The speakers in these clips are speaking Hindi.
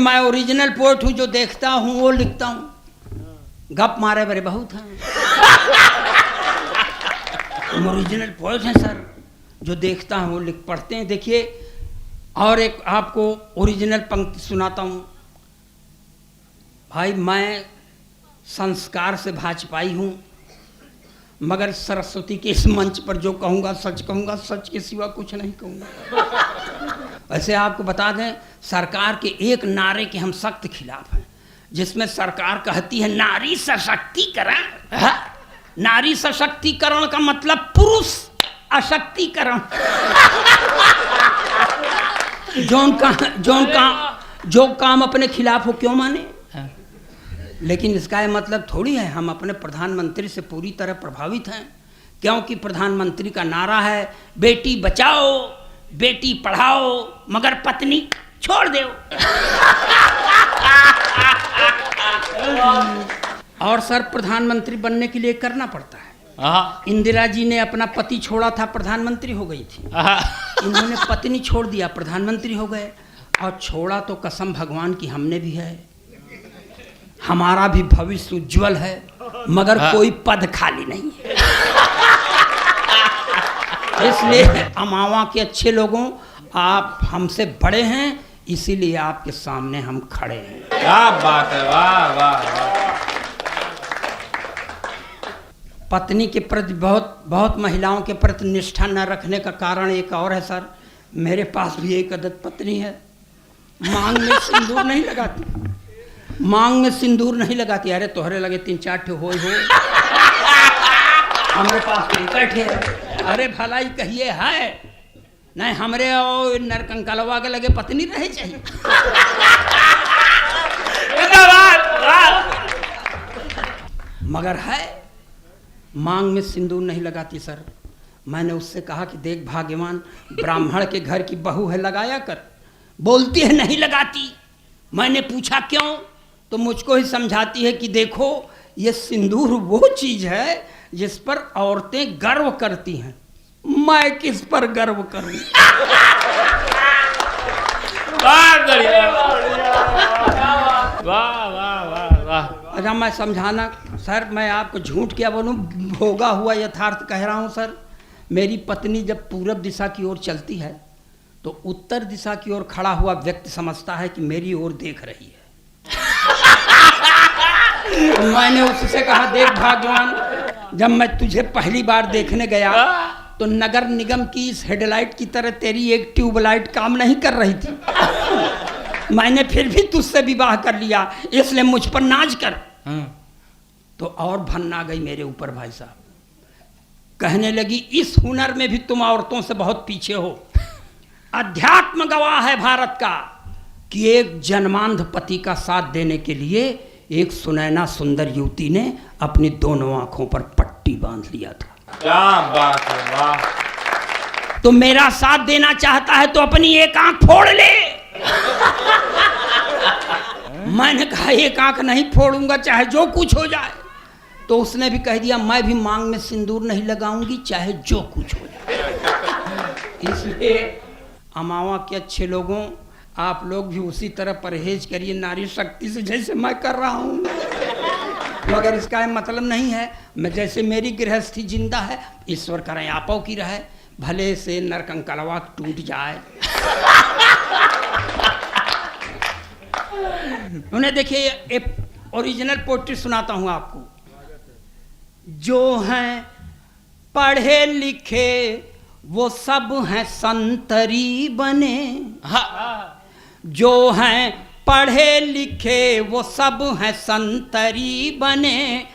मैं ओरिजिनल पोएट हूँ, जो देखता हूँ वो लिखता हूँ। गप मारे बड़े बहुत हैं। हम ओरिजिनल पोएट हैं सर, जो देखता हूँ वो लिख पढ़ते हैं। देखिए, और एक आपको ओरिजिनल पंक्ति सुनाता हूँ। भाई, मैं संस्कार से भाजपाई हूँ, मगर सरस्वती के इस मंच पर जो कहूँगा सच के सिवा कुछ नहीं कहूँगा। वैसे आपको बता दें, सरकार के एक नारे के हम सख्त खिलाफ हैं, जिसमें सरकार कहती है नारी सशक्तिकरण। नारी सशक्तिकरण का मतलब पुरुष अशक्तिकरण। जो काम अपने खिलाफ हो क्यों माने। लेकिन इसका यह मतलब थोड़ी है हम अपने प्रधानमंत्री से पूरी तरह प्रभावित हैं, क्योंकि प्रधानमंत्री का नारा है बेटी बचाओ बेटी पढ़ाओ मगर पत्नी छोड़ दो। और सर, प्रधानमंत्री बनने के लिए करना पड़ता है। इंदिरा जी ने अपना पति छोड़ा था, प्रधानमंत्री हो गई थी। इन्होंने पत्नी छोड़ दिया, प्रधानमंत्री हो गए। और छोड़ा तो कसम भगवान की हमने भी है, हमारा भी भविष्य उज्जवल है, मगर कोई पद खाली नहीं है। इसलिए अमावा के अच्छे लोगों, आप हमसे बड़े हैं, इसीलिए आपके सामने हम खड़े हैं। क्या बात है, वाह वाह वाह। पत्नी के प्रति बहुत महिलाओं के प्रति निष्ठा न रखने का कारण एक और है सर। मेरे पास भी एक अदद पत्नी है, मांग में सिंदूर नहीं लगाती, मांग में सिंदूर नहीं लगाती। अरे तोहरे लगे 3-4 ठे हो हमरे पास ठे। अरे भलाई कहिए है नहीं, हमरे और नरकंकालवा के लगे पत्नी रहे चाहिए। मगर है, मांग में सिंदूर नहीं लगाती सर। मैंने उससे कहा कि देख भाग्यवान, ब्राह्मण के घर की बहू है, लगाया कर। बोलती है नहीं लगाती। मैंने पूछा क्यों, तो मुझको ही समझाती है कि देखो, ये सिंदूर वो चीज है जिस पर औरतें गर्व करती हैं। मैं किस पर गर्व करूं। अच्छा, मैं समझाना सर, मैं आपको झूठ क्या बोलूं, भोगा हुआ यथार्थ कह रहा हूं सर। मेरी पत्नी जब पूरब दिशा की ओर चलती है तो उत्तर दिशा की ओर खड़ा हुआ व्यक्ति समझता है कि मेरी ओर देख रही है। मैंने उससे कहा देख भाग्यवान, जब मैं तुझे पहली बार देखने गया तो नगर निगम की इस हेडलाइट की तरह तेरी एक ट्यूबलाइट काम नहीं कर रही थी। मैंने फिर भी तुझसे विवाह कर लिया, इसलिए मुझ पर नाज कर। तो और भन्न आ गई मेरे ऊपर भाई साहब। कहने लगी इस हुनर में भी तुम औरतों से बहुत पीछे हो। अध्यात्म गवाह है भारत का कि एक जन्मांध पति का साथ देने के लिए एक सुनैना सुंदर युवती ने अपनी दोनों आंखों पर पट्टी बांध लिया था। क्या बात है, वाह। तो मेरा साथ देना चाहता है तो अपनी एक आंख फोड़ ले। मैंने कहा एक आंख नहीं फोड़ूंगा, चाहे जो कुछ हो जाए। तो उसने भी कह दिया मैं भी मांग में सिंदूर नहीं लगाऊंगी, चाहे जो कुछ हो जाए। इसलिए अमावा के अच्छे लोगों, आप लोग भी उसी तरह परहेज करिए नारी शक्ति से जैसे मैं कर रहा हूँ। मगर इसका मतलब नहीं है मैं जैसे मेरी गृहस्थी जिंदा है, ईश्वर करें आपों की रहे, भले से नरकंकालवा टूट जाए। उन्हें देखिए एक ओरिजिनल पोएट्री सुनाता हूँ आपको। जो हैं पढ़े लिखे वो सब हैं संतरी बने। जो हैं पढ़े लिखे वो सब हैं संतरी बने।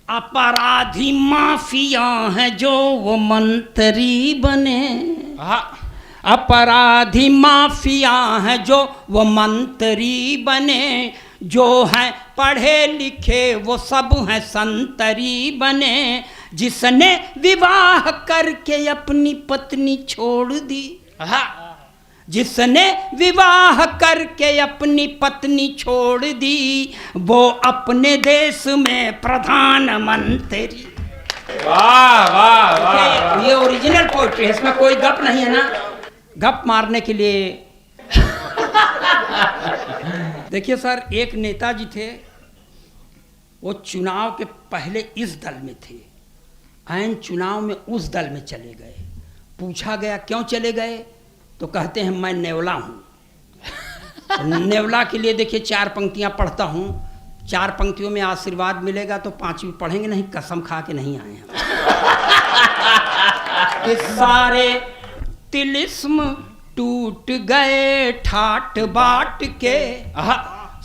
अपराधी माफिया हैं जो वो मंत्री बने। अपराधी माफिया हैं जो वो मंत्री बने। जो हैं पढ़े लिखे वो सब हैं संतरी बने। जिसने विवाह करके अपनी पत्नी छोड़ दी। जिसने विवाह करके अपनी पत्नी छोड़ दी, वो अपने देश में प्रधानमंत्री। वाह वाह वाह। ये ओरिजिनल पोएट्री है, इसमें कोई गप नहीं है ना। गप मारने के लिए देखिए सर, एक नेताजी थे, वो चुनाव के पहले इस दल में थे, ऐन चुनाव में उस दल में चले गए। पूछा गया क्यों चले गए, तो कहते हैं मैं नेवला हूँ। नेवला के लिए देखिए 4 पंक्तियाँ पढ़ता हूँ, 4 पंक्तियों में आशीर्वाद मिलेगा तो 5वीं पढ़ेंगे नहीं, कसम खा के नहीं आए हैं। कि सारे तिलिस्म टूट गए ठाट बाट के,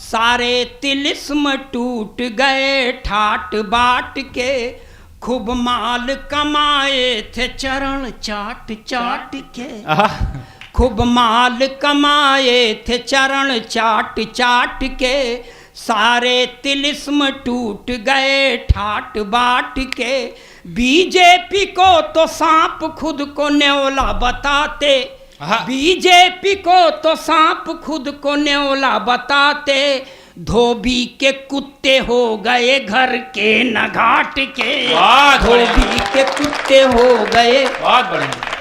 सारे तिलिस्म टूट गए ठाट बाट के, खूब माल कमाए थे चरण चाट चाट के, खूब माल कमाए थे चरण चाट चाट के, सारे तिलिस्म टूट गए ठाट बाट के। बीजेपी को तो सांप खुद को न्योला बताते, बीजेपी को तो सांप खुद को न्योला बताते, धोबी के कुत्ते हो गए घर के न घाट के, धोबी के कुत्ते हो गए। बहुत बढ़िया।